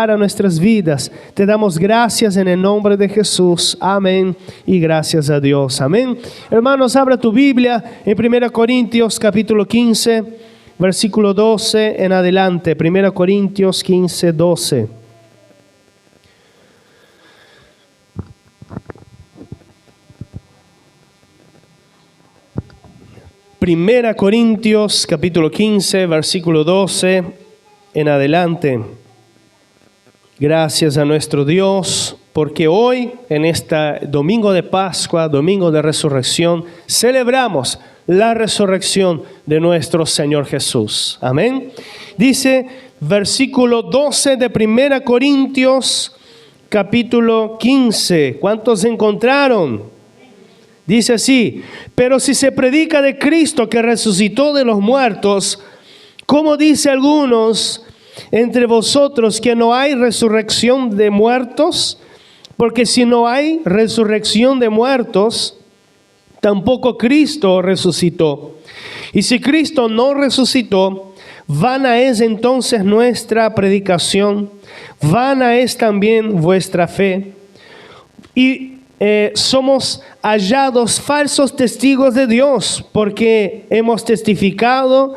a nuestras vidas. Te damos gracias en el nombre de Jesús. Amén. Y gracias a Dios. Amén. Hermanos, abra tu Biblia en 1 Corintios capítulo 15, versículo 12 en adelante. 1 Corintios 15, 12. Primera Corintios capítulo 15, versículo 12 en adelante. Gracias a nuestro Dios, porque hoy, en este domingo de Pascua, domingo de resurrección, celebramos la resurrección de nuestro Señor Jesús. Amén. Dice versículo 12 de 1 Corintios capítulo 15. ¿Cuántos encontraron? Dice así: pero si se predica de Cristo que resucitó de los muertos, ¿cómo dice algunos entre vosotros que no hay resurrección de muertos? Porque si no hay resurrección de muertos, tampoco Cristo resucitó. Y si Cristo no resucitó, vana es entonces nuestra predicación, vana es también vuestra fe. Y somos hallados falsos testigos de Dios, porque hemos testificado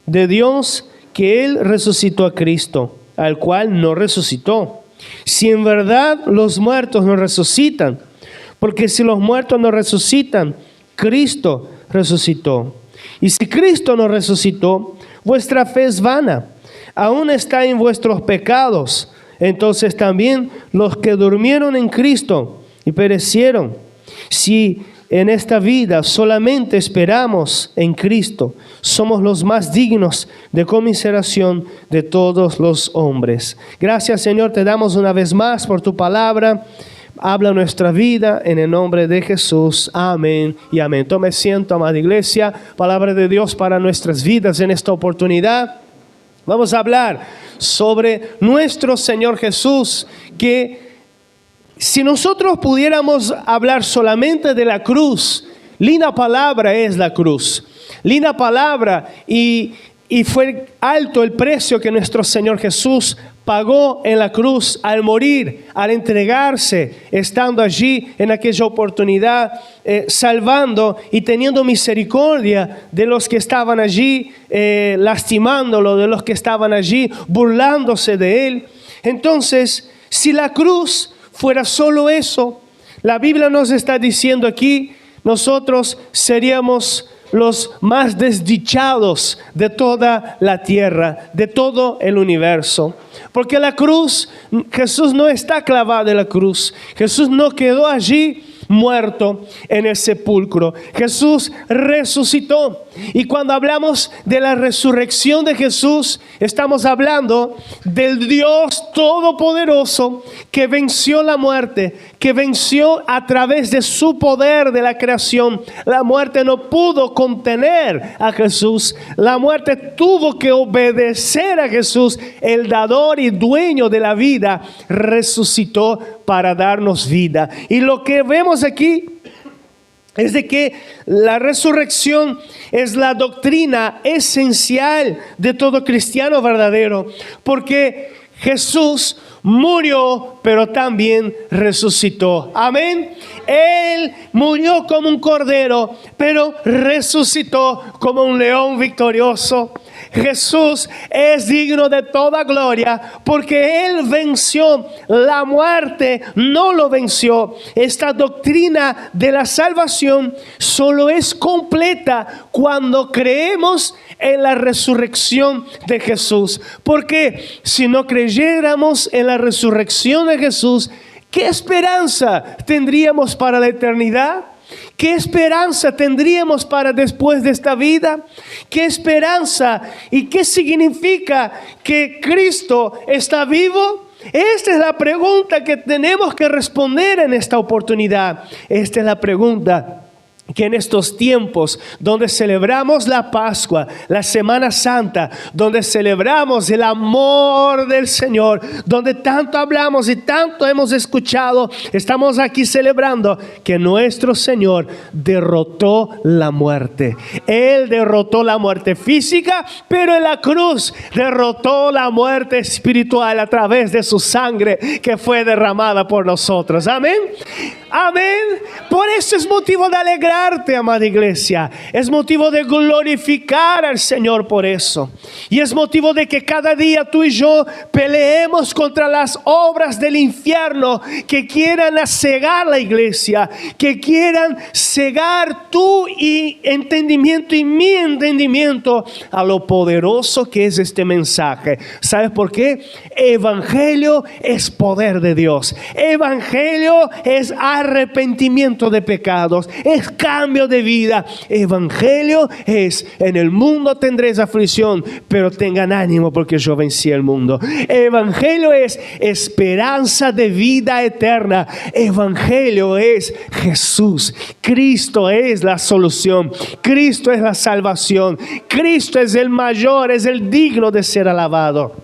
de Dios que Él resucitó a Cristo, al cual no resucitó. Si en verdad los muertos no resucitan, porque si los muertos no resucitan, Cristo resucitó. Y si Cristo no resucitó, vuestra fe es vana, aún está en vuestros pecados. Entonces también los que durmieron en Cristo y perecieron, si en esta vida solamente esperamos en Cristo, somos los más dignos de conmiseración de todos los hombres. Gracias, Señor, te damos una vez más por tu palabra. Habla nuestra vida en el nombre de Jesús. Amén y amén. Tome asiento, amada iglesia. Palabra de Dios para nuestras vidas en esta oportunidad. Vamos a hablar sobre nuestro Señor Jesús, que si nosotros pudiéramos hablar solamente de la cruz, linda palabra es la cruz, linda palabra, y fue alto el precio que nuestro Señor Jesús pagó en la cruz al morir, al entregarse, estando allí en aquella oportunidad, salvando y teniendo misericordia de los que estaban allí, lastimándolo, de los que estaban allí, burlándose de él. Entonces, si la cruz fuera solo eso, la Biblia nos está diciendo aquí, nosotros seríamos los más desdichados de toda la tierra, de todo el universo. Porque la cruz, Jesús no está clavado en la cruz. Jesús no quedó allí muerto en el sepulcro. Jesús resucitó. Y cuando hablamos de la resurrección de Jesús, estamos hablando del Dios Todopoderoso que venció la muerte, que venció a través de su poder de la creación. La muerte no pudo contener a Jesús. La muerte tuvo que obedecer a Jesús. El dador y dueño de la vida resucitó para darnos vida. Y lo que vemos aquí es de que la resurrección es la doctrina esencial de todo cristiano verdadero, porque Jesús murió, pero también resucitó. Amén. Él murió como un cordero, pero resucitó como un león victorioso. Jesús es digno de toda gloria porque Él venció la muerte, no lo venció. Esta doctrina de la salvación solo es completa cuando creemos en la resurrección de Jesús. Porque si no creyéramos en la resurrección de Jesús, ¿qué esperanza tendríamos para la eternidad? ¿Qué esperanza tendríamos para después de esta vida? ¿Qué esperanza y qué significa que Cristo está vivo? Esta es la pregunta que tenemos que responder en esta oportunidad. Esta es la pregunta que en estos tiempos donde celebramos la Pascua, la Semana Santa, donde celebramos el amor del Señor, donde tanto hablamos y tanto hemos escuchado, estamos aquí celebrando que nuestro Señor derrotó la muerte. Él derrotó la muerte física, pero en la cruz derrotó la muerte espiritual a través de su sangre que fue derramada por nosotros. Amén. Amén. Por eso es motivo de alegrarte, amada iglesia. Es motivo de glorificar al Señor por eso. Y es motivo de que cada día tú y yo peleemos contra las obras del infierno que quieran cegar la iglesia, que quieran cegar tu entendimiento y mi entendimiento a lo poderoso que es este mensaje. ¿Sabes por qué? Evangelio es poder de Dios. Evangelio es arrepentimiento de pecados, es cambio de vida. Evangelio es: en el mundo tendréis aflicción, pero tengan ánimo porque yo vencí el mundo. Evangelio es esperanza de vida eterna. Evangelio es Jesús. Cristo es la solución. Cristo es la salvación. Cristo es el mayor, es el digno de ser alabado.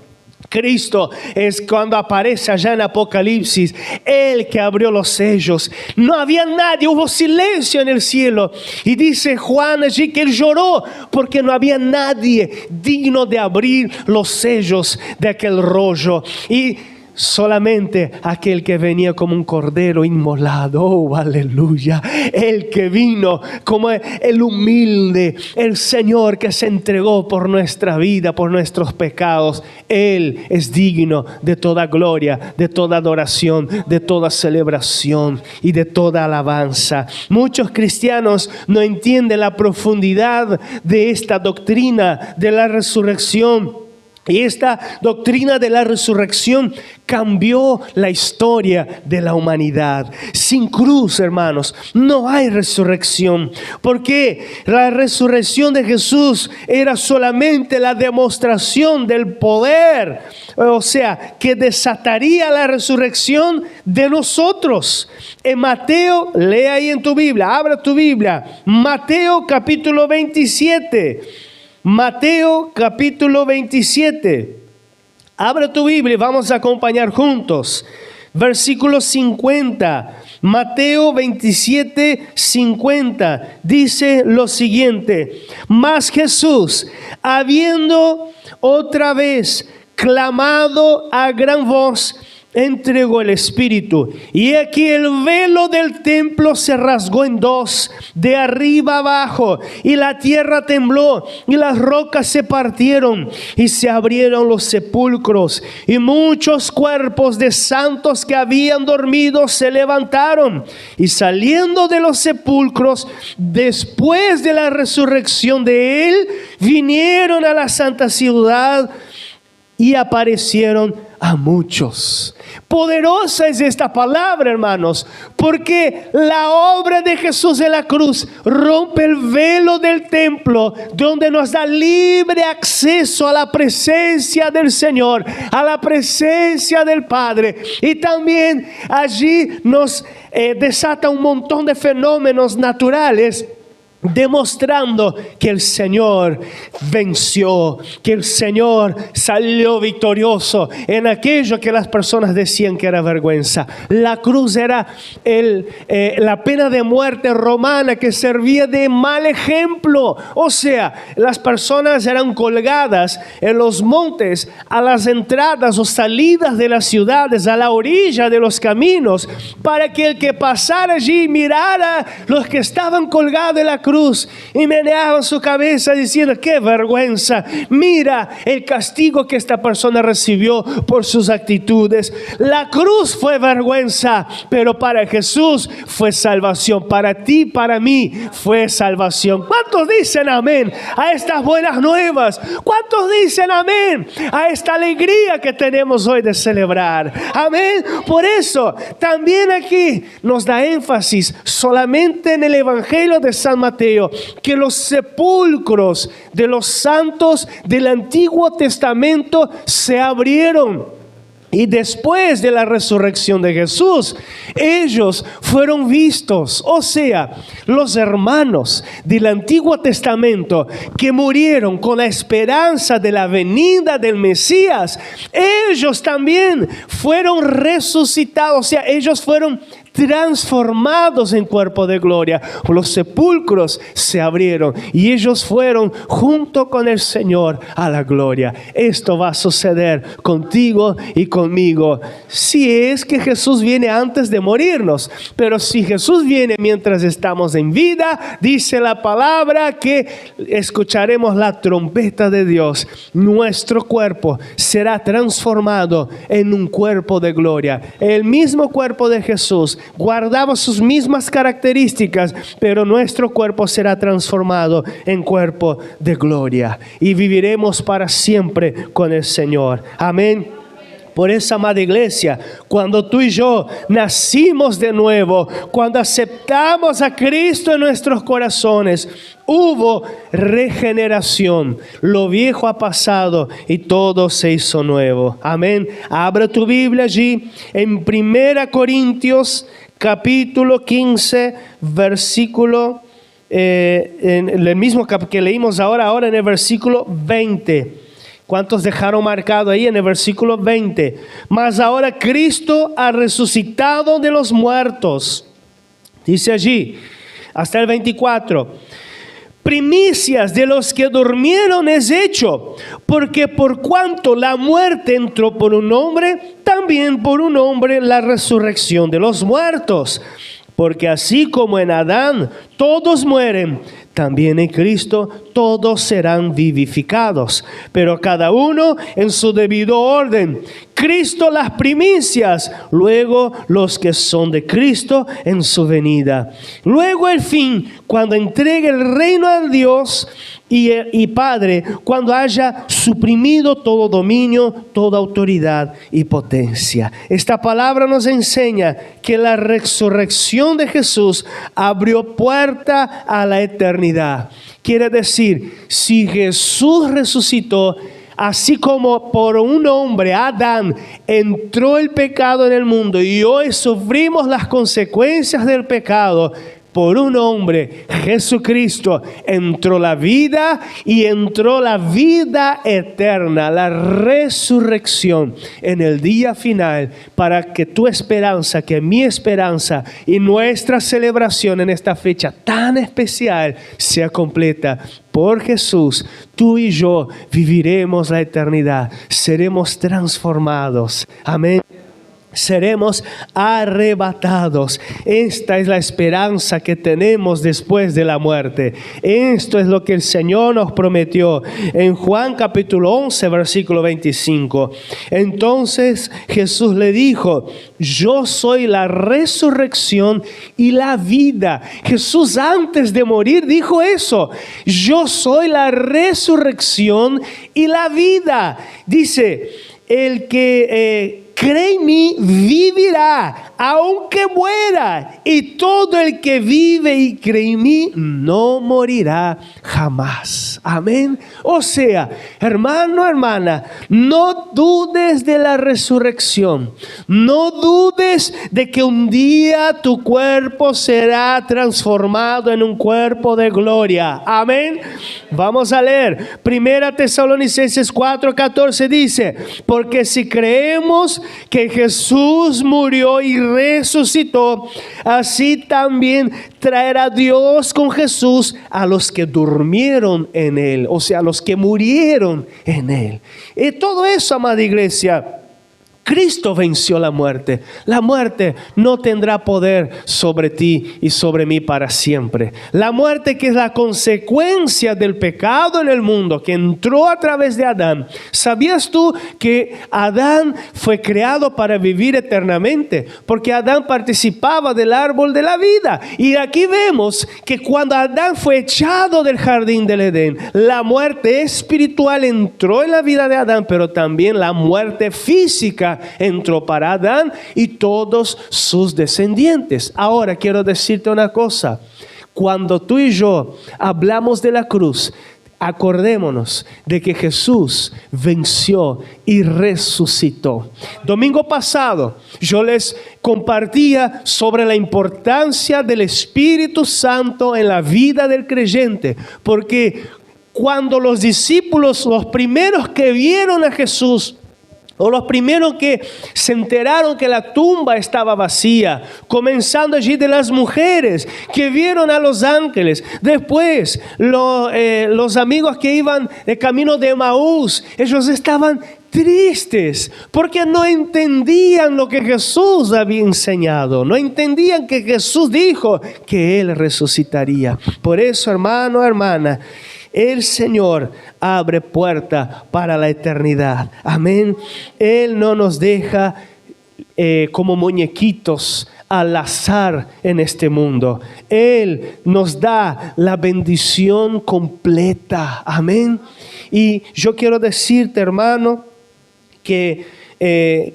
Cristo es cuando aparece allá en Apocalipsis, el que abrió los sellos. No había nadie, hubo silencio en el cielo. Y dice Juan allí que él lloró porque no había nadie digno de abrir los sellos de aquel rollo. Y solamente aquel que venía como un cordero inmolado. Oh, aleluya. El que vino como el humilde, el Señor que se entregó por nuestra vida, por nuestros pecados. Él es digno de toda gloria, de toda adoración, de toda celebración y de toda alabanza. Muchos cristianos no entienden la profundidad de esta doctrina de la resurrección. Y esta doctrina de la resurrección cambió la historia de la humanidad. Sin cruz, hermanos, no hay resurrección. Porque la resurrección de Jesús era solamente la demostración del poder. O sea, que desataría la resurrección de nosotros. En Mateo, lee ahí en tu Biblia, abra tu Biblia. Mateo capítulo 27. Mateo capítulo 27. Abra tu Biblia y vamos a acompañar juntos. Versículo 50. Mateo 27, 50. Dice lo siguiente: Mas Jesús, habiendo otra vez clamado a gran voz, entregó el Espíritu. Y aquí el velo del templo se rasgó en dos, de arriba abajo, y la tierra tembló, y las rocas se partieron, y se abrieron los sepulcros, y muchos cuerpos de santos que habían dormido se levantaron, y saliendo de los sepulcros, después de la resurrección de él, vinieron a la santa ciudad y aparecieron a muchos. Poderosa es esta palabra, hermanos, porque la obra de Jesús en la cruz rompe el velo del templo, donde nos da libre acceso a la presencia del Señor, a la presencia del Padre. Y también allí nos desata un montón de fenómenos naturales, demostrando que el Señor venció, que el Señor salió victorioso en aquello que las personas decían que era vergüenza. La cruz era la pena de muerte romana que servía de mal ejemplo. O sea, las personas eran colgadas en los montes, a las entradas o salidas de las ciudades, a la orilla de los caminos, para que el que pasara allí mirara los que estaban colgados en la cruz y meneaban su cabeza diciendo: qué vergüenza, mira el castigo que esta persona recibió por sus actitudes. La cruz fue vergüenza, pero para Jesús fue salvación. Para ti, para mí fue salvación. ¿Cuántos dicen amén a estas buenas nuevas? ¿Cuántos dicen amén a esta alegría que tenemos hoy de celebrar? Amén. Por eso también aquí nos da énfasis solamente en el Evangelio de San Mateo, que los sepulcros de los santos del Antiguo Testamento se abrieron. Y después de la resurrección de Jesús, ellos fueron vistos. O sea, los hermanos del Antiguo Testamento que murieron con la esperanza de la venida del Mesías, ellos también fueron resucitados. O sea, ellos fueron transformados en cuerpo de gloria. Los sepulcros se abrieron y ellos fueron junto con el Señor a la gloria. Esto va a suceder contigo y conmigo, si es que Jesús viene antes de morirnos. Pero si Jesús viene mientras estamos en vida, dice la palabra que escucharemos la trompeta de Dios. Nuestro cuerpo será transformado en un cuerpo de gloria. El mismo cuerpo de Jesús guardaba sus mismas características, pero nuestro cuerpo será transformado en cuerpo de gloria y viviremos para siempre con el Señor. Amén. Por eso, amada iglesia, cuando tú y yo nacimos de nuevo, cuando aceptamos a Cristo en nuestros corazones, hubo regeneración. Lo viejo ha pasado y todo se hizo nuevo. Amén. Abra tu Biblia allí en 1 Corintios capítulo 15, versículo, en el mismo que leímos ahora en el versículo 20. ¿Cuántos dejaron marcado ahí en el versículo 20? Mas ahora Cristo ha resucitado de los muertos. Dice allí, hasta el 24. Primicias de los que durmieron es hecho, porque por cuanto la muerte entró por un hombre, también por un hombre la resurrección de los muertos. Porque así como en Adán todos mueren, también en Cristo todos serán vivificados, pero cada uno en su debido orden. Cristo las primicias, luego los que son de Cristo en su venida. Luego el fin, cuando entregue el reino a Dios y Padre, cuando haya suprimido todo dominio, toda autoridad y potencia. Esta palabra nos enseña que la resurrección de Jesús abrió puerta a la eternidad. Quiere decir, si Jesús resucitó, así como por un hombre, Adán, entró el pecado en el mundo y hoy sufrimos las consecuencias del pecado, por un hombre, Jesucristo, entró la vida y entró la vida eterna, la resurrección en el día final, para que tu esperanza, que mi esperanza y nuestra celebración en esta fecha tan especial sea completa. Por Jesús, tú y yo viviremos la eternidad, seremos transformados. Amén. Seremos arrebatados. Esta es la esperanza que tenemos después de la muerte. Esto es lo que el Señor nos prometió en Juan capítulo 11 versículo 25. Entonces Jesús le dijo: yo soy la resurrección y la vida. Jesús antes de morir dijo eso: yo soy la resurrección y la vida. Dice, el que cree en mí vivirá, aunque muera, y todo el que vive y cree en mí no morirá jamás. Amén. O sea, hermano, hermana, no dudes de la resurrección. No dudes de que un día tu cuerpo será transformado en un cuerpo de gloria. Amén. Vamos a leer 1 Tesalonicenses 4:14 dice: porque si creemos que Jesús murió y resucitó, así también traerá Dios con Jesús a los que durmieron en Él, o sea, a los que murieron en Él. Y todo eso, amada iglesia, Cristo venció la muerte. La muerte no tendrá poder sobre ti y sobre mí para siempre. La muerte, que es la consecuencia del pecado en el mundo, que entró a través de Adán. ¿Sabías tú que Adán fue creado para vivir eternamente? Porque Adán participaba del árbol de la vida. Y aquí vemos que cuando Adán fue echado del jardín del Edén, la muerte espiritual entró en la vida de Adán, pero también la muerte física entró para Adán y todos sus descendientes. Ahora quiero decirte una cosa: cuando tú y yo hablamos de la cruz, acordémonos de que Jesús venció y resucitó. Domingo pasado yo les compartía sobre la importancia del Espíritu Santo en la vida del creyente, porque cuando los discípulos, los primeros que vieron a Jesús, o los primeros que se enteraron que la tumba estaba vacía, comenzando allí de las mujeres que vieron a los ángeles, después los amigos que iban de camino de Emaús, ellos estaban tristes porque no entendían lo que Jesús había enseñado, no entendían que Jesús dijo que Él resucitaría. Por eso, hermano, hermana, el Señor abre puerta para la eternidad. Amén. Él no nos deja como muñequitos al azar en este mundo. Él nos da la bendición completa. Amén. Y yo quiero decirte, hermano, que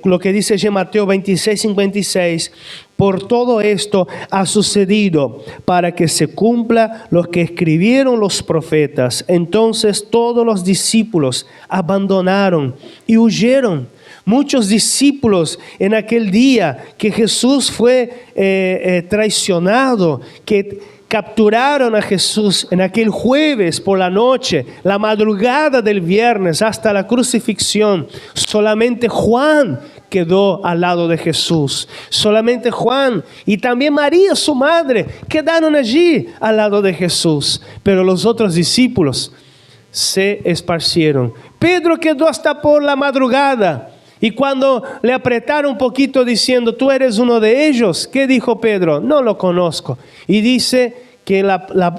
lo que dice en Mateo 26:56, por todo esto ha sucedido para que se cumpla lo que escribieron los profetas. Entonces todos los discípulos abandonaron y huyeron. Muchos discípulos en aquel día que Jesús fue traicionado, que capturaron a Jesús en aquel jueves por la noche, la madrugada del viernes hasta la crucifixión, solamente Juan quedó al lado de Jesús. Solamente Juan y también María, su madre, quedaron allí al lado de Jesús. Pero los otros discípulos se esparcieron. Pedro quedó hasta por la madrugada. Y cuando le apretaron un poquito diciendo, tú eres uno de ellos, ¿qué dijo Pedro? No lo conozco. Y dice que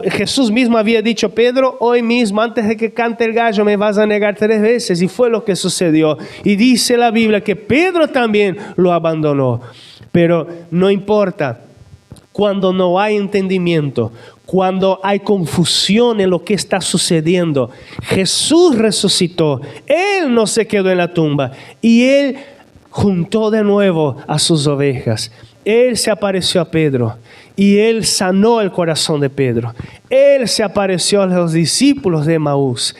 Jesús mismo había dicho, Pedro, hoy mismo, antes de que cante el gallo, me vas a negar 3 veces. Y fue lo que sucedió. Y dice la Biblia que Pedro también lo abandonó. Pero no importa, cuando no hay entendimiento, cuando hay confusión en lo que está sucediendo, Jesús resucitó. Él no se quedó en la tumba y Él juntó de nuevo a sus ovejas. Él se apareció a Pedro y Él sanó el corazón de Pedro. Él se apareció a los discípulos de Emaús.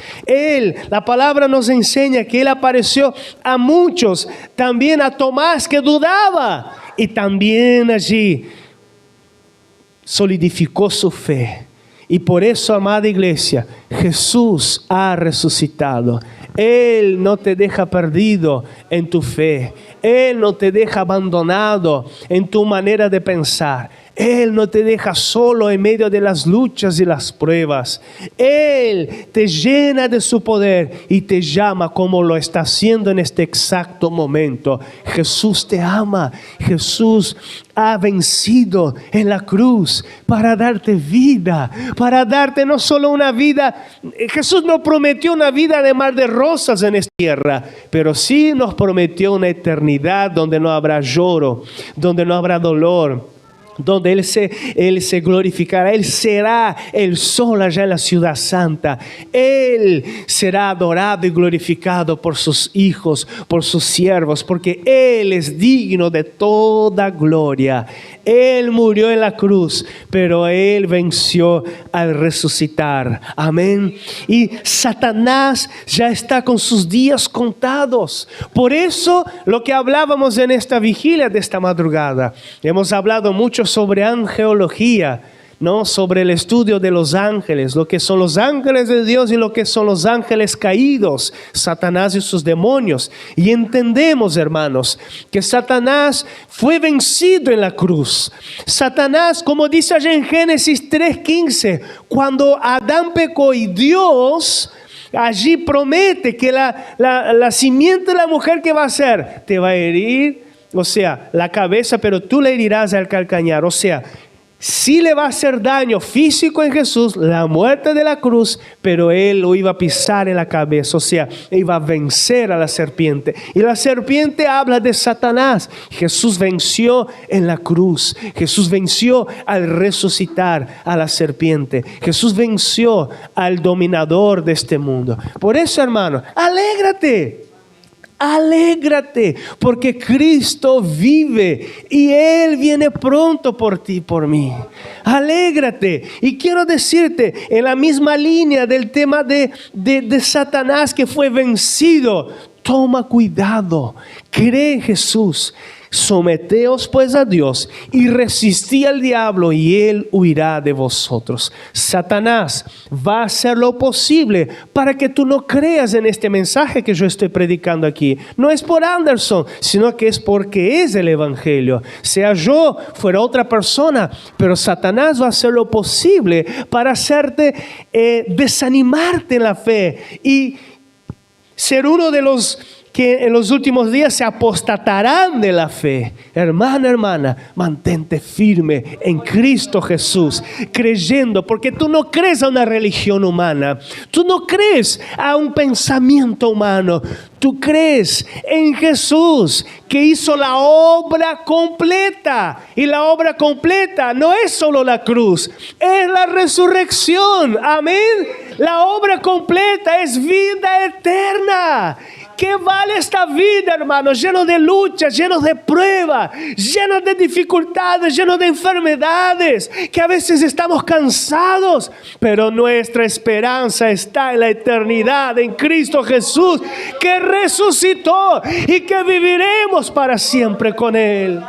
La palabra nos enseña que Él apareció a muchos, también a Tomás que dudaba, y también allí solidificó su fe. Y por eso, amada iglesia, Jesús ha resucitado. Él no te deja perdido en tu fe. Él no te deja abandonado en tu manera de pensar. Él no te deja solo en medio de las luchas y las pruebas. Él te llena de su poder y te llama como lo está haciendo en este exacto momento. Jesús te ama. Jesús ha vencido en la cruz para darte vida, para darte no solo una vida. Jesús no prometió una vida de mar de rosas en esta tierra, pero sí nos prometió una eternidad donde no habrá lloro, donde no habrá dolor, donde Él se glorificará. Él será el sol allá en la ciudad santa. Él será adorado y glorificado por sus hijos, por sus siervos, porque Él es digno de toda gloria. Él murió en la cruz, pero Él venció al resucitar. Amén. Y Satanás ya está con sus días contados. Por eso lo que hablábamos en esta vigilia de esta madrugada, hemos hablado mucho sobre angelología, ¿no? Sobre el estudio de los ángeles, lo que son los ángeles de Dios y lo que son los ángeles caídos, Satanás y sus demonios. Y entendemos, hermanos, que Satanás fue vencido en la cruz. Satanás, como dice allá en Génesis 3:15, cuando Adán pecó y Dios allí promete que la simiente de la mujer que va a hacer te va a herir, o sea, la cabeza, pero tú le herirás al calcañar. O sea, sí le va a hacer daño físico en Jesús, la muerte de la cruz, pero Él lo iba a pisar en la cabeza. O sea, iba a vencer a la serpiente. Y la serpiente habla de Satanás. Jesús venció en la cruz. Jesús venció al resucitar a la serpiente. Jesús venció al dominador de este mundo. Por eso, hermano, alégrate. Alégrate, porque Cristo vive y Él viene pronto por ti y por mí. Alégrate. Y quiero decirte, en la misma línea del tema de Satanás que fue vencido, toma cuidado, cree en Jesús. Someteos pues a Dios y resistid al diablo y él huirá de vosotros. Satanás va a hacer lo posible para que tú no creas en este mensaje que yo estoy predicando aquí. No es por Anderson, sino que es porque es el evangelio. Sea yo, fuera otra persona, pero Satanás va a hacer lo posible para hacerte desanimarte en la fe y ser uno de los que en los últimos días se apostatarán de la fe. Hermana, hermana, mantente firme en Cristo Jesús, creyendo, porque tú no crees a una religión humana, tú no crees a un pensamiento humano, tú crees en Jesús que hizo la obra completa. Y la obra completa no es solo la cruz, es la resurrección. Amén. La obra completa es vida eterna. ¿Qué vale esta vida, hermanos? Lleno de luchas, lleno de pruebas, lleno de dificultades, lleno de enfermedades, que a veces estamos cansados, pero nuestra esperanza está en la eternidad, en Cristo Jesús, que resucitó y que viviremos para siempre con Él.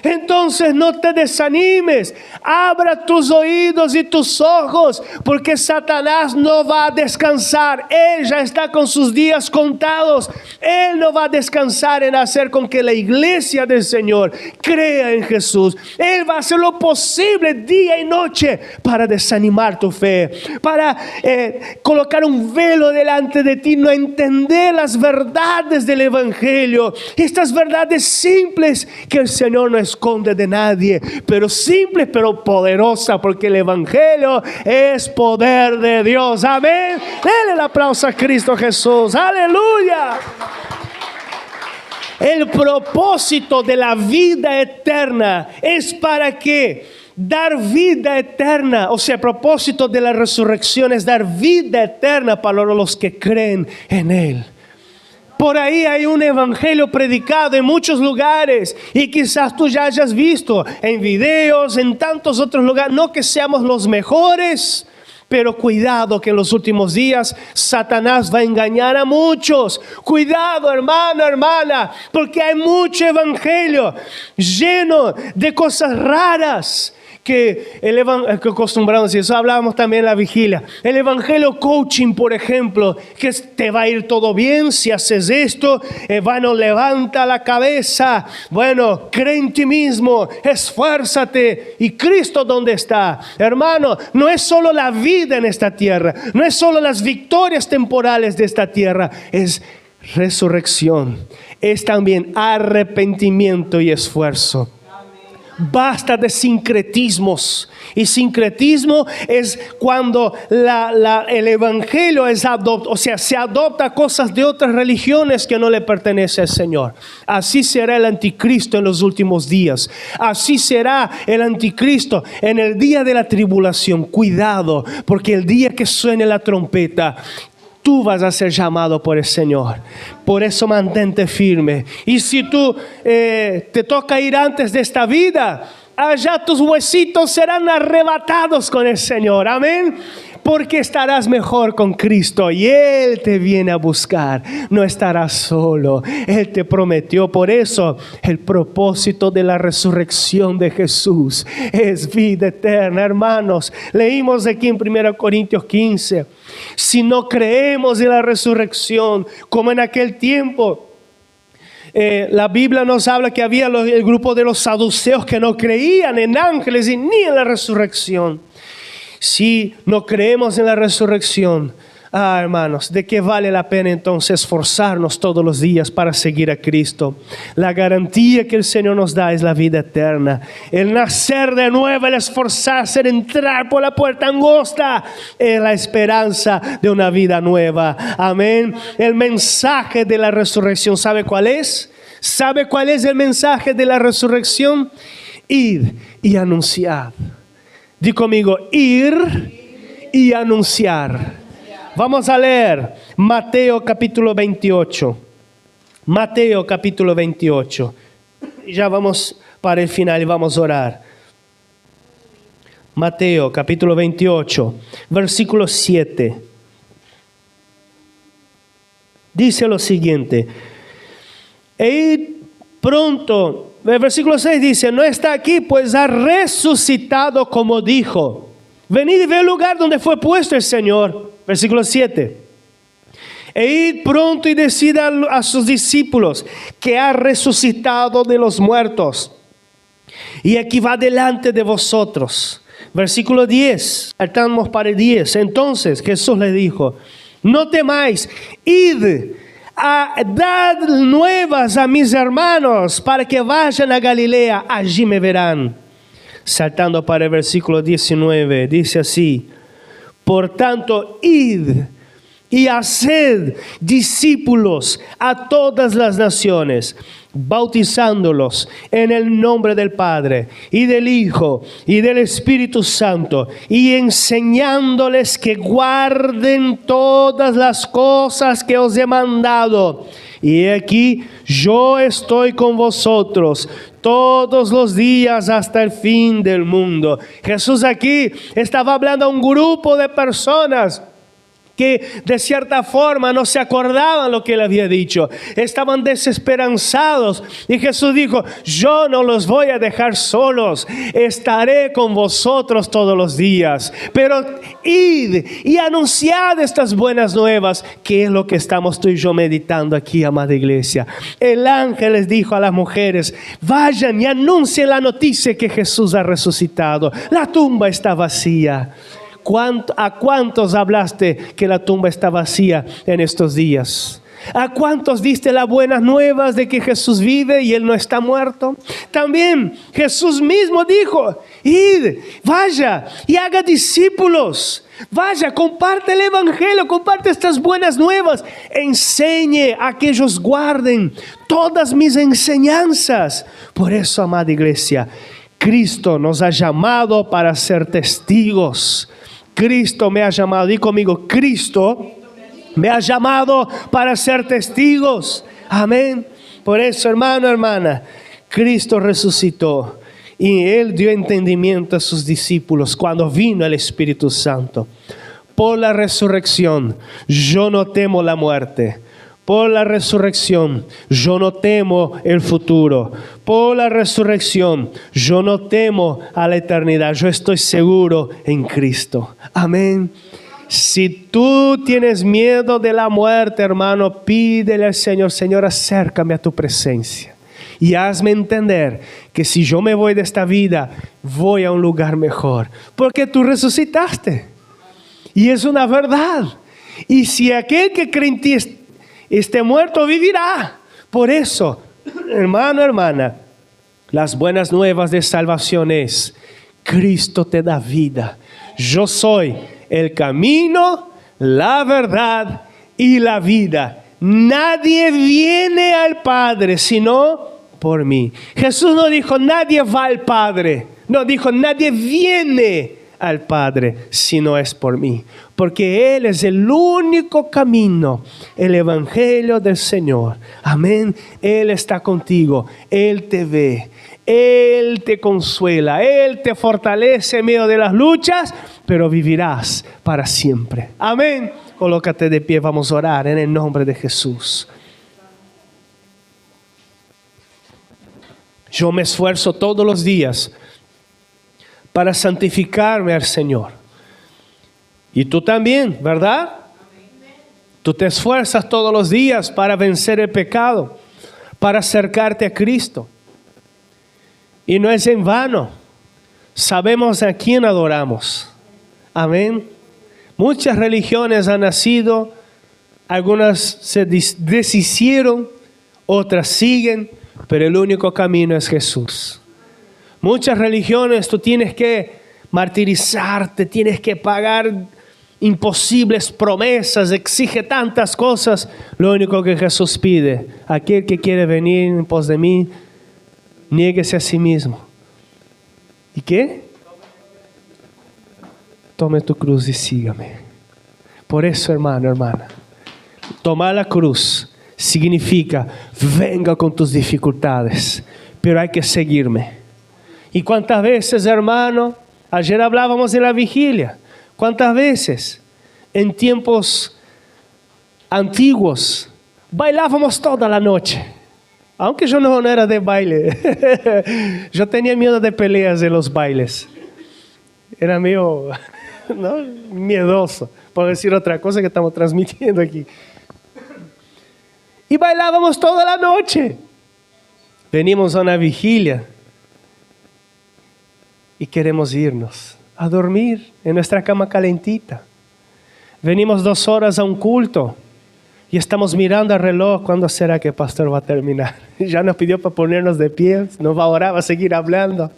Entonces no te desanimes, abra tus oídos y tus ojos, porque Satanás no va a descansar. Él ya está con sus días contados. Él no va a descansar en hacer con que la iglesia del Señor crea en Jesús. Él va a hacer lo posible día y noche para desanimar tu fe, para colocar un velo delante de ti, no entender las verdades del evangelio, estas verdades simples que el Señor no esconde de nadie, pero simple pero poderosa, porque el evangelio es poder de Dios. Amén. Denle el aplauso a Cristo Jesús. Aleluya. El propósito de la vida eterna es para que dar vida eterna, o sea, el propósito de la resurrección es dar vida eterna para los que creen en Él. Por ahí hay un evangelio predicado en muchos lugares y quizás tú ya hayas visto en videos, en tantos otros lugares. No que seamos los mejores, pero cuidado que en los últimos días Satanás va a engañar a muchos. Cuidado, hermano, hermana, porque hay mucho evangelio lleno de cosas raras. Que acostumbramos, y eso hablábamos también en la vigilia, el evangelio coaching, por ejemplo, que te va a ir todo bien si haces esto, bueno, levanta la cabeza, bueno, cree en ti mismo, esfuérzate. Y Cristo, ¿dónde está? Hermano, no es solo la vida en esta tierra, no es solo las victorias temporales de esta tierra, es resurrección, es también arrepentimiento y esfuerzo. Basta de sincretismos. Y sincretismo es cuando el evangelio es se adopta cosas de otras religiones que no le pertenecen al Señor. Así será el anticristo en los últimos días. Así será el anticristo en el día de la tribulación. Cuidado, porque el día que suene la trompeta, tú vas a ser llamado por el Señor. Por eso mantente firme. Y si tú te toca ir antes de esta vida, allá tus huesitos serán arrebatados con el Señor. Amén. Porque estarás mejor con Cristo y Él te viene a buscar. No estarás solo. Él te prometió. Por eso el propósito de la resurrección de Jesús es vida eterna. Hermanos, leímos aquí en 1 Corintios 15. Si no creemos en la resurrección como en aquel tiempo, la Biblia nos habla que había el grupo de los saduceos que no creían en ángeles y ni en la resurrección. Si no creemos en la resurrección, hermanos, ¿de qué vale la pena entonces esforzarnos todos los días para seguir a Cristo? La garantía que el Señor nos da es la vida eterna. El nacer de nuevo, el esforzarse en entrar por la puerta angosta, es la esperanza de una vida nueva. Amén. El mensaje de la resurrección, ¿sabe cuál es? ¿Sabe cuál es el mensaje de la resurrección? Id y anunciad. Di conmigo, ir y anunciar. Vamos a leer Mateo capítulo 28. Mateo capítulo 28. Ya vamos para el final y vamos a orar. Mateo capítulo 28, versículo 7. Dice lo siguiente. E pronto, el versículo 6 dice, no está aquí, pues ha resucitado como dijo. Venid y ve el lugar donde fue puesto el Señor. Versículo 7. E id pronto y decid a sus discípulos que ha resucitado de los muertos. Y aquí va delante de vosotros. Versículo 10. Saltamos para el 10. Entonces Jesús le dijo, no temáis, id a dar nuevas a mis hermanos para que vayan a Galilea, allí me verán. Saltando para el versículo 19, dice así, por tanto, id y haced discípulos a todas las naciones, bautizándolos en el nombre del Padre y del Hijo y del Espíritu Santo, y enseñándoles que guarden todas las cosas que os he mandado. Y aquí yo estoy con vosotros todos los días hasta el fin del mundo. Jesús aquí estaba hablando a un grupo de personas que de cierta forma no se acordaban lo que él había dicho, estaban desesperanzados, y Jesús dijo, yo no los voy a dejar solos, estaré con vosotros todos los días, pero id y anunciad estas buenas nuevas, que es lo que estamos tú y yo meditando aquí, amada iglesia. El ángel les dijo a las mujeres, vayan y anuncien la noticia que Jesús ha resucitado, la tumba está vacía. ¿A cuántos hablaste que la tumba está vacía en estos días? ¿A cuántos diste las buenas nuevas de que Jesús vive y Él no está muerto? También Jesús mismo dijo, id, vaya y haga discípulos. Vaya, comparte el evangelio, comparte estas buenas nuevas. Enseñe a que ellos guarden todas mis enseñanzas. Por eso, amada iglesia, Cristo nos ha llamado para ser testigos. Cristo me ha llamado, di conmigo, Cristo me ha llamado para ser testigos. Amén. Por eso, hermano, hermana, Cristo resucitó y Él dio entendimiento a sus discípulos cuando vino el Espíritu Santo. Por la resurrección, yo no temo la muerte. Por la resurrección, yo no temo el futuro. Por la resurrección, yo no temo a la eternidad. Yo estoy seguro en Cristo. Amén. Si tú tienes miedo de la muerte, hermano, pídele al Señor, Señor, acércame a tu presencia. Y hazme entender que si yo me voy de esta vida, voy a un lugar mejor. Porque tú resucitaste. Y es una verdad. Y si aquel que cree en ti esté muerto, vivirá. Por eso, hermano, hermana, las buenas nuevas de salvación es, Cristo te da vida. Yo soy el camino, la verdad y la vida. Nadie viene al Padre sino por mí. Jesús no dijo nadie va al Padre. No, dijo nadie viene al Padre si no es por mí, porque Él es el único camino, el evangelio del Señor. Amén. Él está contigo, Él te ve, Él te consuela, Él te fortalece en medio de las luchas, pero vivirás para siempre. Amén. Colócate de pie, vamos a orar en el nombre de Jesús. Yo me esfuerzo todos los días para santificarme al Señor. Y tú también, ¿verdad? Tú te esfuerzas todos los días para vencer el pecado, para acercarte a Cristo. Y no es en vano. Sabemos a quién adoramos. Amén. Muchas religiones han nacido, algunas se deshicieron, otras siguen, pero el único camino es Jesús. Muchas religiones tú tienes que martirizarte, tienes que pagar imposibles promesas, exige tantas cosas. Lo único que Jesús pide, aquel que quiere venir en pos de mí, niéguese a sí mismo. ¿Y qué? Tome tu cruz y sígame. Por eso, hermano, hermana, toma la cruz, significa, venga con tus dificultades, pero hay que seguirme. ¿Y cuántas veces, hermano? Ayer hablábamos de la vigilia. ¿Cuántas veces en tiempos antiguos bailábamos toda la noche? Aunque yo no era de baile. Yo tenía miedo de peleas de los bailes. Era medio, ¿no?, miedoso, por decir otra cosa que estamos transmitiendo aquí. Y bailábamos toda la noche. Venimos a una vigilia y queremos irnos a dormir en nuestra cama calentita. Venimos 2 horas a un culto y estamos mirando el reloj. ¿Cuándo será que el pastor va a terminar? Ya nos pidió para ponernos de pie, nos va a orar, va a seguir hablando.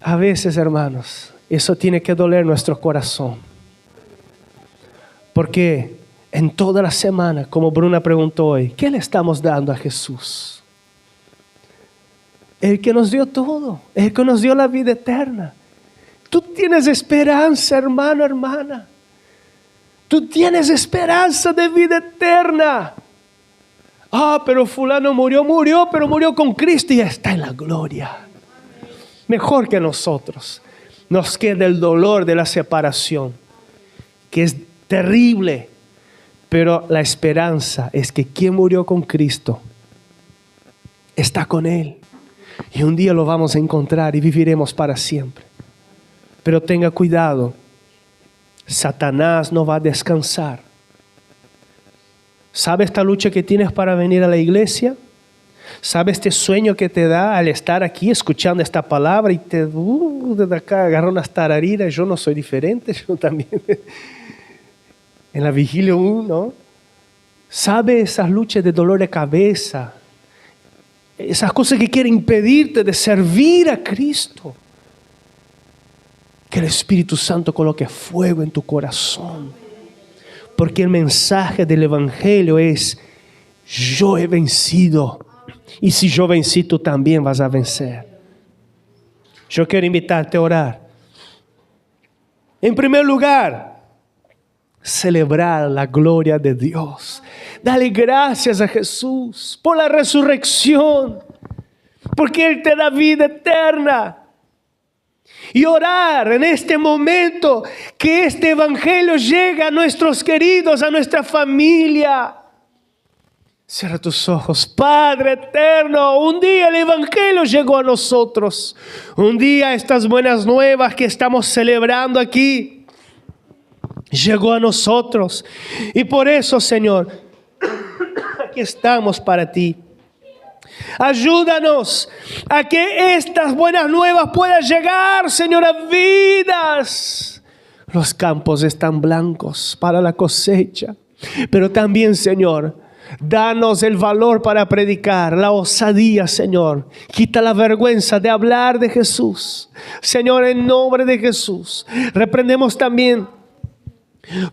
A veces, hermanos, eso tiene que doler nuestro corazón. Porque en toda la semana, como Bruna preguntó hoy, ¿qué le estamos dando a Jesús? El que nos dio todo, el que nos dio la vida eterna. Tú tienes esperanza, hermano, hermana. Tú tienes esperanza de vida eterna. Pero fulano murió, pero murió con Cristo y está en la gloria. Mejor que nosotros. Nos queda el dolor de la separación, que es terrible. Pero la esperanza es que quien murió con Cristo está con Él. Y un día lo vamos a encontrar y viviremos para siempre. Pero tenga cuidado. Satanás no va a descansar. ¿Sabe esta lucha que tienes para venir a la iglesia? ¿Sabe este sueño que te da al estar aquí escuchando esta palabra y te desde acá agarra unas tarariras? Yo no soy diferente, yo también. En la vigilia ¿no? ¿Sabe esas luchas de dolor de cabeza? Esas cosas que quieren impedirte de servir a Cristo. Que el Espíritu Santo coloque fuego en tu corazón. Porque el mensaje del Evangelio es: yo he vencido. Y si yo vencí, tú también vas a vencer. Yo quiero invitarte a orar. En primer lugar, celebrar la gloria de Dios. Dale gracias a Jesús por la resurrección, porque Él te da vida eterna. Y orar en este momento que este evangelio llegue a nuestros queridos, a nuestra familia. Cierra tus ojos. Padre eterno, un día el evangelio llegó a nosotros. Un día estas buenas nuevas que estamos celebrando aquí llegó a nosotros. Y por eso, Señor, aquí estamos para ti. Ayúdanos a que estas buenas nuevas puedan llegar, Señor, a vidas. Los campos están blancos para la cosecha. Pero también, Señor, danos el valor para predicar, la osadía, Señor. Quita la vergüenza de hablar de Jesús. Señor, en nombre de Jesús, reprendemos también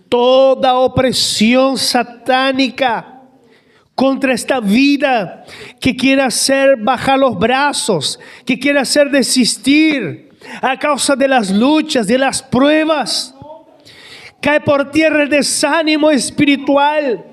toda opresión satánica contra esta vida que quiere hacer bajar los brazos, que quiere hacer desistir a causa de las luchas, de las pruebas. Cae por tierra el desánimo espiritual,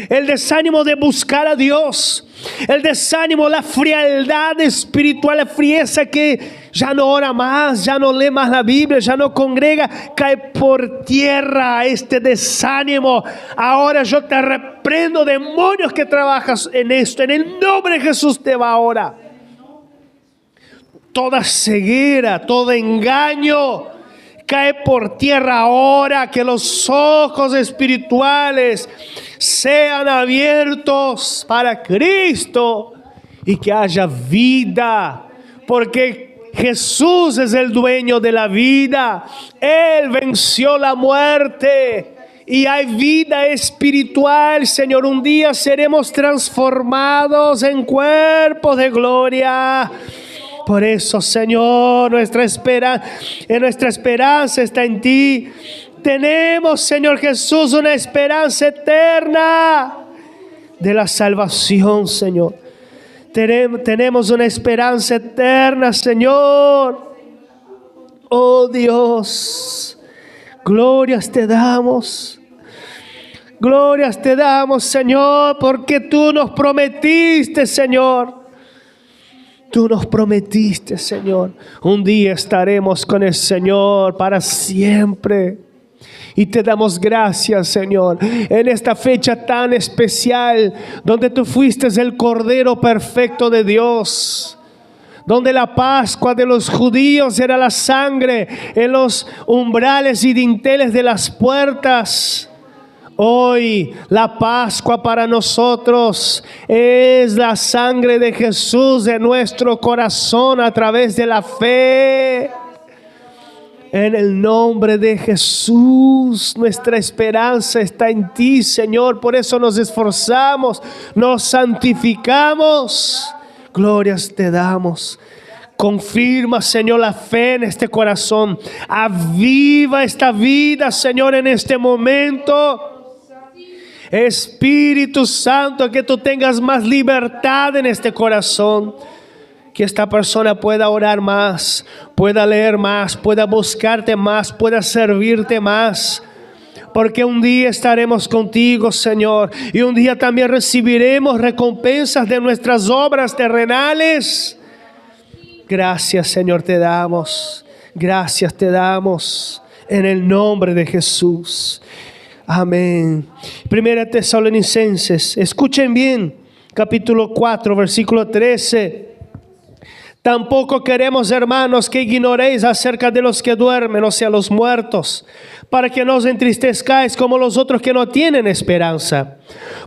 el desánimo de buscar a Dios, el desánimo, la frialdad espiritual, la frieza que ya no ora más, ya no lee más la Biblia, ya no congrega. Cae por tierra este desánimo. Ahora yo te reprendo, demonios que trabajas en esto. En el nombre de Jesús te va ahora. Toda ceguera, todo engaño cae por tierra ahora. Que los ojos espirituales sean abiertos para Cristo y que haya vida, porque Jesús es el dueño de la vida. Él venció la muerte y hay vida espiritual, Señor. Un día seremos transformados en cuerpos de gloria. Por eso, Señor, nuestra esperanza está en ti. Tenemos, Señor Jesús, una esperanza eterna de la salvación, Señor. Tenemos una esperanza eterna, Señor. Oh Dios, glorias te damos. Glorias te damos, Señor, porque tú nos prometiste, Señor. Tú nos prometiste, Señor. Un día estaremos con el Señor para siempre. Y te damos gracias, Señor, en esta fecha tan especial, donde tú fuiste el Cordero perfecto de Dios, donde la Pascua de los judíos era la sangre en los umbrales y dinteles de las puertas. Hoy la Pascua para nosotros es la sangre de Jesús en nuestro corazón a través de la fe. En el nombre de Jesús, nuestra esperanza está en ti, Señor. Por eso nos esforzamos, nos santificamos. Glorias te damos. Confirma, Señor, la fe en este corazón. Aviva esta vida, Señor, en este momento. Espíritu Santo, que tú tengas más libertad en este corazón. Que esta persona pueda orar más, pueda leer más, pueda buscarte más, pueda servirte más. Porque un día estaremos contigo, Señor. Y un día también recibiremos recompensas de nuestras obras terrenales. Gracias, Señor, te damos. Gracias te damos. En el nombre de Jesús. Amén. Primera Tesalonicenses, escuchen bien, capítulo 4, versículo 13. Tampoco queremos, hermanos, que ignoréis acerca de los que duermen, o sea, los muertos, para que no os entristezcáis como los otros que no tienen esperanza.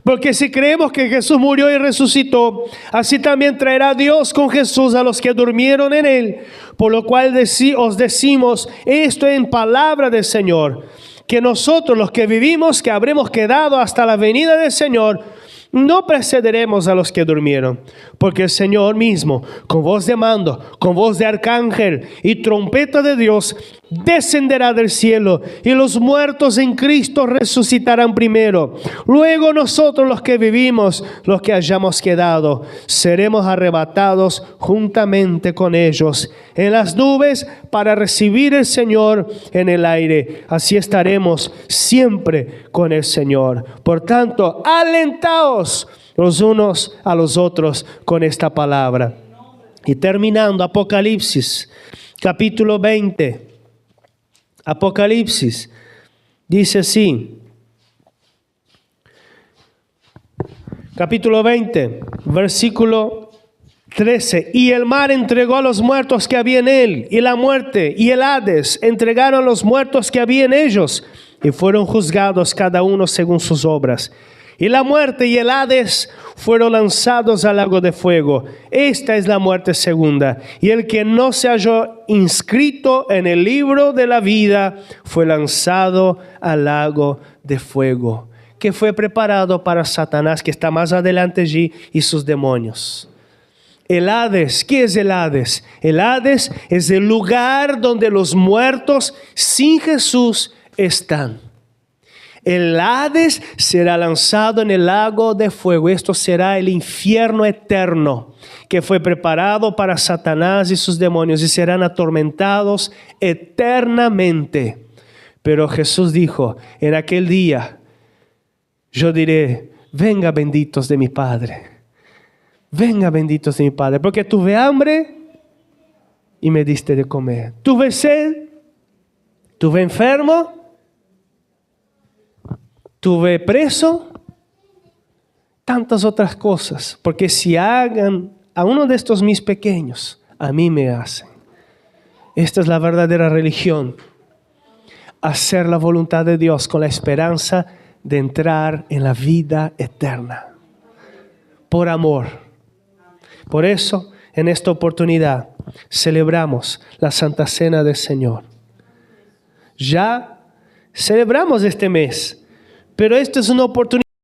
Porque si creemos que Jesús murió y resucitó, así también traerá Dios con Jesús a los que durmieron en él. Por lo cual os decimos esto en palabra del Señor, que nosotros los que vivimos, que habremos quedado hasta la venida del Señor, no precederemos a los que durmieron, porque el Señor mismo, con voz de mando, con voz de arcángel y trompeta de Dios, descenderá del cielo, y los muertos en Cristo resucitarán primero. Luego nosotros los que vivimos, los que hayamos quedado, seremos arrebatados juntamente con ellos en las nubes para recibir el Señor en el aire. Así estaremos siempre con el Señor. Por tanto, alentaos los unos a los otros con esta palabra. Y terminando, Apocalipsis, capítulo 20. Apocalipsis dice así, capítulo 20, versículo 13. Y el mar entregó a los muertos que había en él, y la muerte y el Hades entregaron a los muertos que había en ellos, y fueron juzgados cada uno según sus obras. Y la muerte y el Hades fueron lanzados al lago de fuego. Esta es la muerte segunda. Y el que no se halló inscrito en el libro de la vida fue lanzado al lago de fuego, que fue preparado para Satanás, que está más adelante allí, y sus demonios. El Hades, ¿qué es el Hades? El Hades es el lugar donde los muertos sin Jesús están. El Hades será lanzado en el lago de fuego. Esto será el infierno eterno que fue preparado para Satanás y sus demonios, y serán atormentados eternamente. Pero Jesús dijo, en aquel día yo diré, venga benditos de mi Padre. Venga benditos de mi Padre, porque tuve hambre y me diste de comer. Tuve sed, tuve enfermo, tuve preso, tantas otras cosas. Porque si hagan a uno de estos mis pequeños, a mí me hacen. Esta es la verdadera religión. Hacer la voluntad de Dios con la esperanza de entrar en la vida eterna. Por amor. Por eso, en esta oportunidad, celebramos la Santa Cena del Señor. Ya celebramos este mes, pero esta es una oportunidad